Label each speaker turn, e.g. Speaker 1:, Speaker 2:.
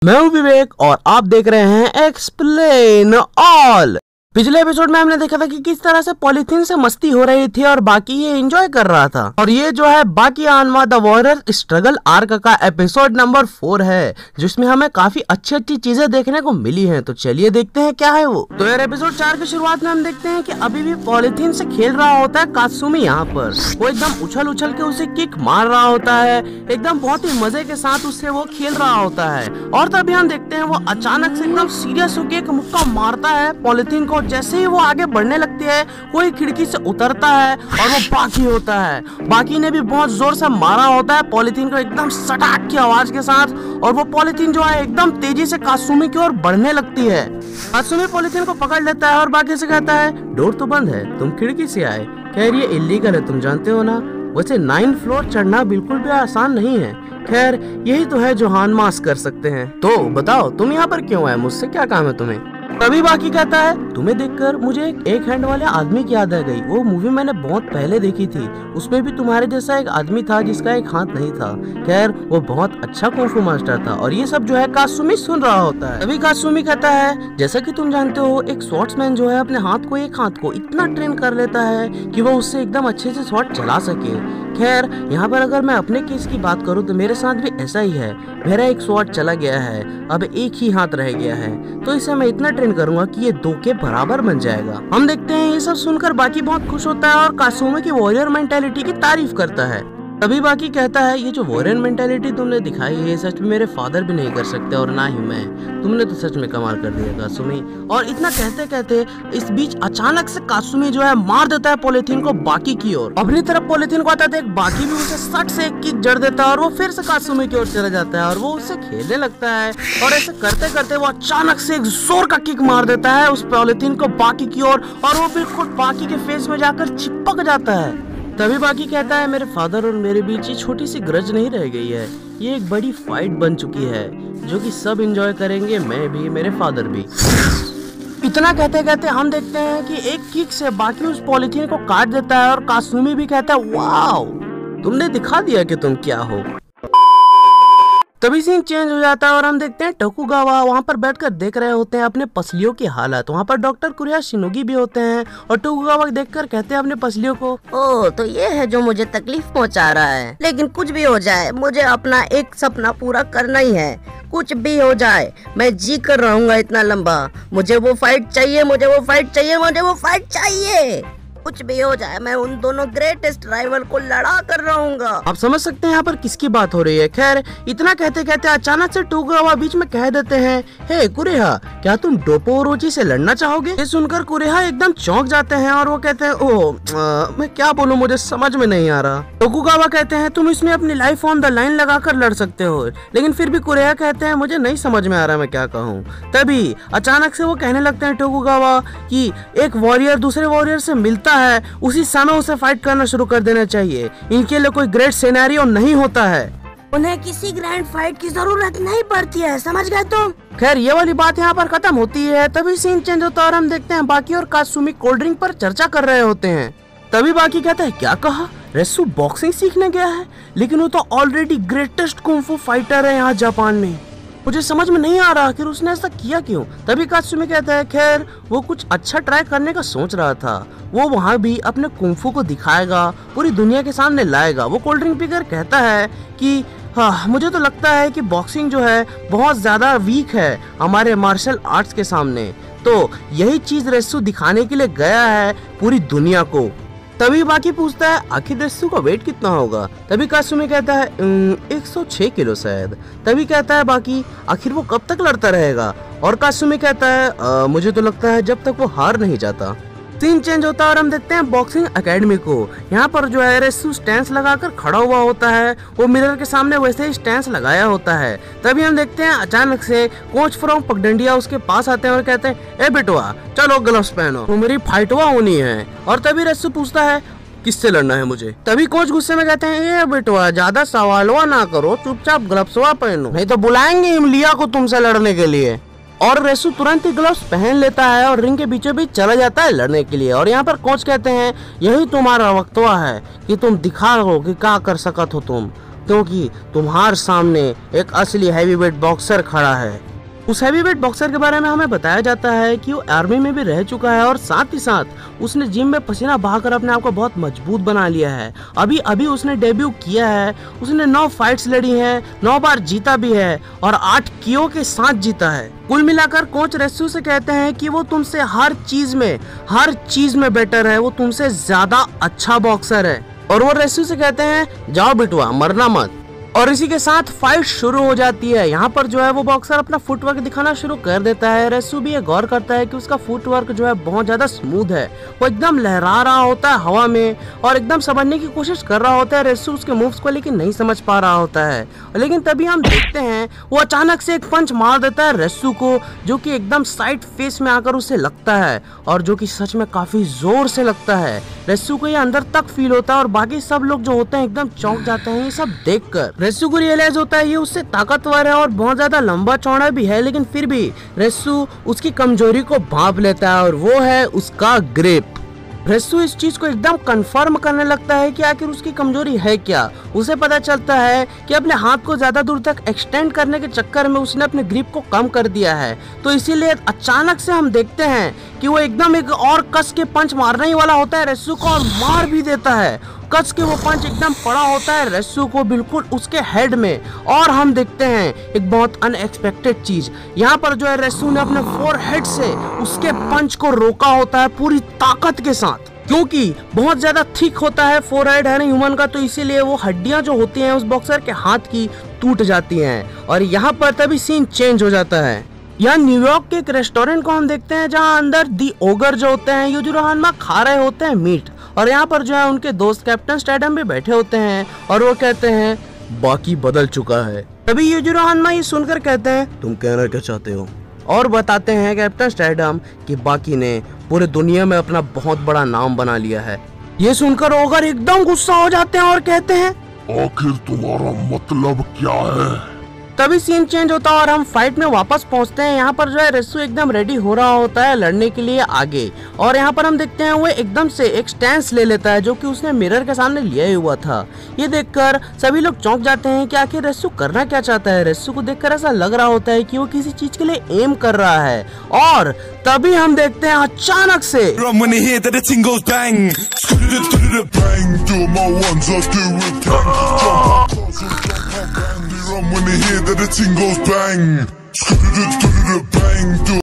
Speaker 1: मैं हूं विवेक और आप देख रहे हैं एक्सप्लेन ऑल। पिछले एपिसोड में हमने देखा था कि किस तरह से पॉलीथीन से मस्ती हो रही थी और बाकी ये एंजॉय कर रहा था। और ये जो है बाकी आनवा द वॉरियर स्ट्रगल आर्क का एपिसोड नंबर 4 है, जिसमें हमें काफी अच्छी अच्छी चीजें देखने को मिली हैं। तो चलिए देखते हैं क्या है वो। तो यार एपिसोड 4 की शुरुआत में हम देखते हैं कि अभी भी पॉलीथीन से खेल रहा होता है कात्सुमी। यहाँ पर वो एकदम उछल उछल के उसे किक मार रहा होता है, एकदम बहुत ही मजे के साथ उससे वो खेल रहा होता है। और तभी हम देखते हैं वो अचानक से एकदम सीरियस होकर एक मुक्का मारता है पॉलीथीन को। जैसे ही वो आगे बढ़ने लगती है, कोई खिड़की से उतरता है और वो बाकी होता है। बाकी ने भी बहुत जोर से मारा होता है पॉलीथीन को एकदम सटाक की आवाज के साथ, और वो पॉलीथीन जो है एकदम तेजी से कात्सुमी की ओर बढ़ने लगती है। कात्सुमी पॉलीथीन को पकड़ लेता है और बाकी से कहता है, डोर तो बंद है, तुम खिड़की से आए। खैर ये इलीगल है, तुम जानते हो ना। वैसे 9 फ्लोर चढ़ना बिल्कुल भी आसान नहीं है। खैर यही तो है जो हानमास कर सकते हैं। तो बताओ तुम यहाँ पर क्यों आए, मुझसे क्या काम है तुम्हें? तभी बाकी कहता है, तुम्हें देखकर मुझे एक हैंड वाले आदमी की याद आ गई। वो मूवी मैंने बहुत पहले देखी थी, उसमें भी तुम्हारे जैसा एक आदमी था जिसका एक हाथ नहीं था। खैर वो बहुत अच्छा कुंफू मास्टर था। और ये सब जो है कात्सुमी सुन रहा होता है। तभी कात्सुमी कहता है, जैसा कि तुम जानते हो एक स्वॉर्ड्समैन जो है अपने एक हाथ को इतना ट्रेन कर लेता है कि वो उससे एकदम अच्छे से स्वॉर्ड चला सके। खैर यहाँ पर अगर मैं अपने केस की बात करूँ तो मेरे साथ भी ऐसा ही है। मेरा एक स्वॉर्ड चला गया है, अब एक ही हाथ रह गया है, तो इसे मैं इतना ट्रेन करूंगा कि ये 2 के बराबर बन जाएगा। हम देखते हैं ये सब सुनकर बाकी बहुत खुश होता है और कात्सुमी की वॉरियर मेंटालिटी की तारीफ करता है। तभी बाकी कहता है, ये जो वॉरियर मेंटालिटी तुमने दिखाई है सच में मेरे फादर भी नहीं कर सकते और ना ही मैं। तुमने तो सच में कमाल कर दिया कात्सुमी। और इतना कहते कहते इस बीच अचानक से कात्सुमी जो है मार देता है पॉलीथीन को बाकी की ओर। अपनी तरफ पॉलीथीन को आता है, बाकी भी उसे सट से एक किक जड़ देता है और वो फिर से कात्सुमी की ओर चला जाता है और वो उससे खेलने लगता है। और ऐसे करते करते वो अचानक से एक जोर का किक मार देता है उस पॉलीथीन को बाकी की ओर, और वो बिल्कुल बाकी के फेस में जाकर चिपक जाता है। तभी बाकी कहता है, मेरे फादर और मेरे बीच ये छोटी सी ग्रज नहीं रह गई है, ये एक बड़ी फाइट बन चुकी है जो कि सब एंजॉय करेंगे, मैं भी मेरे फादर भी। इतना कहते कहते हम देखते हैं कि एक किक से बाकी उस पॉलीथीन को काट देता है और कात्सुमी भी कहता है, वाओ तुमने दिखा दिया कि तुम क्या हो। तभी सीन चेंज हो जाता है और हम देखते हैं टोकुगावा वहाँ पर बैठकर देख रहे होते हैं अपने पसलियों की हालत। वहाँ पर डॉक्टर कुरिया शिनोगी भी होते हैं और टोकुगावा देखकर कहते हैं अपने पसलियों को,
Speaker 2: ओह तो ये है जो मुझे तकलीफ पहुँचा रहा है। लेकिन कुछ भी हो जाए मुझे अपना एक सपना पूरा करना ही है। कुछ भी हो जाए मैं जी कर रहूंगा इतना लंबा। मुझे वो फाइट चाहिए, मुझे वो फाइट चाहिए, मुझे वो फाइट चाहिए। कुछ भी हो जाए मैं उन दोनों ग्रेटेस्ट राइवल को लड़ा कर रहूंगा।
Speaker 1: आप समझ सकते हैं यहाँ पर किसकी बात हो रही है। खैर इतना कहते कहते अचानक से टोकुगावा बीच में कह देते हैं, हे कुरेहा क्या तुम डोपो ओरोची से लड़ना चाहोगे? ये सुनकर कुरेहा एकदम चौंक जाते हैं और वो कहते हैं, ओह मैं क्या बोलूं, मुझे समझ में नहीं आ रहा। टोकुगावा कहते हैं, तुम इसमें अपनी लाइफ ऑन द लाइन लगा कर लड़ सकते हो। लेकिन फिर भी कुरेहा कहते हैं, मुझे नहीं समझ में आ रहा मैं क्या कहूँ। तभी अचानक से वो कहने लगते हैं टोकुगावा कि एक वॉरियर दूसरे वॉरियर से मिलता है, उसी समय उसे फाइट करना शुरू कर देना चाहिए। इनके लिए कोई ग्रेट सिनेरियो नहीं होता है,
Speaker 2: उन्हें किसी ग्रैंड फाइट की जरूरत नहीं पड़ती है, समझ गए तुम?
Speaker 1: खैर ये वाली बात यहाँ पर खत्म होती है। तभी सीन चेंज होता है और हम देखते हैं बाकी और कात्सुमी कोल्ड ड्रिंक पर चर्चा कर रहे होते हैं। तभी बाकी कहता है, क्या कहा? रेसु बॉक्सिंग सीखने गया है, लेकिन वो तो ऑलरेडी ग्रेटेस्ट कुंफू फाइटर है यहाँ जापान में। मुझे समझ में नहीं आ रहा कि उसने ऐसा किया क्यों। तभी कात्सुमी कहता है, खैर वो कुछ अच्छा ट्राई करने का सोच रहा था, वो वहाँ भी अपने कुंफू को दिखाएगा, पूरी दुनिया के सामने लाएगा। वो कोल्ड ड्रिंक पीकर कहता है कि हाँ मुझे तो लगता है कि बॉक्सिंग जो है बहुत ज्यादा वीक है हमारे मार्शल आर्ट्स के सामने, तो यही चीज रेसु दिखाने के लिए गया है पूरी दुनिया को। तभी बाकी पूछता है, आखिर रेसु का वेट कितना होगा? तभी कात्सुमी कहता है 106 किलो शायद। तभी कहता है बाकी, आखिर वो कब तक लड़ता रहेगा? और कात्सुमी कहता है, मुझे तो लगता है जब तक वो हार नहीं जाता। सीन चेंज होता है और हम देखते हैं बॉक्सिंग एकेडमी को। यहाँ पर जो है रेसु स्टैंस लगाकर खड़ा हुआ होता है, वो मिरर के सामने वैसे ही स्टैंस लगाया होता है। तभी हम देखते हैं अचानक से कोच फ्रॉम पगडंडिया उसके पास आते हैं और कहते हैं, ए बेटवा चलो ग्लव्स पहनो, तो मेरी फाइटवा होनी है। और तभी रेसु पूछता है, किससे लड़ना है मुझे? तभी कोच गुस्से में कहते हैं, ये बेटवा ज्यादा सवालवा ना करो, चुपचाप ग्लव्सवा पहनो, नहीं तो बुलाएंगे हिमलिया को तुमसे लड़ने के लिए। और रेसु तुरंत ही ग्लव्स पहन लेता है और रिंग के बीचों बीच चला जाता है लड़ने के लिए। और यहाँ पर कोच कहते हैं, यही तुम्हारा वक्तवा है कि तुम दिखा हो कि क्या कर सकत हो तुम। क्योंकि तुम्हारे सामने एक असली हैवीवेट बॉक्सर खड़ा है। उस हैवीवेट बॉक्सर के बारे में हमें बताया जाता है कि वो आर्मी में भी रह चुका है और साथ ही साथ उसने जिम में पसीना बहाकर अपने आप को बहुत मजबूत बना लिया है। अभी अभी उसने डेब्यू किया है। उसने 9 फाइट्स लड़ी हैं, 9 बार जीता भी है और 8 KO के साथ जीता है। कुल मिलाकर कोच रेस्यू से कहते हैं कि वो तुमसे हर चीज में बेटर है, वो तुमसे ज्यादा अच्छा बॉक्सर है। और वो रेस्यू से कहते हैं जाओ बिटुआ, मरना मत। और इसी के साथ फाइट शुरू हो जाती है। यहाँ पर जो है वो बॉक्सर अपना फुटवर्क दिखाना शुरू कर देता है। रेस्यू भी ये गौर करता है कि उसका फुटवर्क जो है बहुत ज्यादा स्मूथ है। वो एकदम लहरा रहा होता है हवा में और एकदम समझने की कोशिश कर रहा होता है रेस्यू उसके मूव्स को, लेकिन नहीं समझ पा रहा होता है। लेकिन तभी हम देखते हैं वो अचानक से एक पंच मार देता है रेस्यू को, जो कि एकदम साइड फेस में आकर उसे लगता है और जो कि सच में काफी जोर से लगता है। रेस्यू को ये अंदर तक फील होता है और बाकी सब लोग जो होते हैं एकदम चौंक जाते हैं ये सब देखकर। रेस्यू को रियलाइज होता है ये उससे ताकतवर है और बहुत ज्यादा लंबा चौड़ा भी है, लेकिन फिर भी रेस्यू उसकी कमजोरी को भांप लेता है और वो है उसका ग्रिप। रेस्यू इस चीज को एकदम कंफर्म करने लगता है कि आखिर उसकी कमजोरी है क्या। उसे पता चलता है कि अपने हाथ को ज्यादा दूर तक एक्सटेंड करने के चक्कर में उसने अपने ग्रिप को कम कर दिया है। तो इसीलिए अचानक से हम देखते हैं कि वो एकदम एक और कस के पंच मारने ही वाला होता है रेस्यू को और मार भी देता है। कस के वो पंच एकदम पड़ा होता है रेस्यू को बिल्कुल उसके हेड में। और हम देखते हैं एक बहुत अनएक्सपेक्टेड चीज, यहाँ पर जो है रेस्यू ने अपने फोरहेड से उसके पंच को रोका होता है पूरी ताकत के साथ, क्योंकि बहुत ज्यादा थिक होता है फोरहेड है ना ह्यूमन का, तो इसीलिए वो हड्डियां जो होती हैं उस बॉक्सर के हाथ की टूट जाती हैं। और यहाँ पर तभी सीन चेंज हो जाता है। यहाँ न्यूयॉर्क के एक रेस्टोरेंट को हम देखते हैं जहाँ अंदर दी ओगर जो होते हैं युजुरो हानमा खा रहे होते हैं मीट, और यहाँ पर जो है उनके दोस्त कैप्टन स्टैडम भी बैठे होते हैं और वो कहते हैं बाकी बदल चुका है। तभी युजुरो हानमा ये सुनकर कहते हैं तुम कहना क्या चाहते हो, और बताते हैं कैप्टन स्टैडम कि बाकी ने पूरे दुनिया में अपना बहुत बड़ा नाम बना लिया है। ये सुनकर ओगर एकदम गुस्सा हो जाते हैं और कहते हैं
Speaker 3: आखिर तुम्हारा मतलब क्या है।
Speaker 1: तभी सीन चेंज होता है और हम फाइट में वापस पहुंचते हैं। यहाँ पर जो है रेस्यू एकदम रेडी हो रहा होता है लड़ने के लिए आगे, और यहाँ पर हम देखते हैं वो एकदम से एक स्टैंस ले लेता है जो कि उसने मिरर के सामने लिया हुआ था। ये देखकर सभी लोग चौंक जाते हैं कि आखिर रेस्यू करना क्या चाहता है। रेस्यू को देखकर ऐसा लग रहा होता है कि वो किसी चीज के लिए एम कर रहा है, और तभी हम देखते हैं अचानक से
Speaker 3: When they hear that the ting goes bang, bang,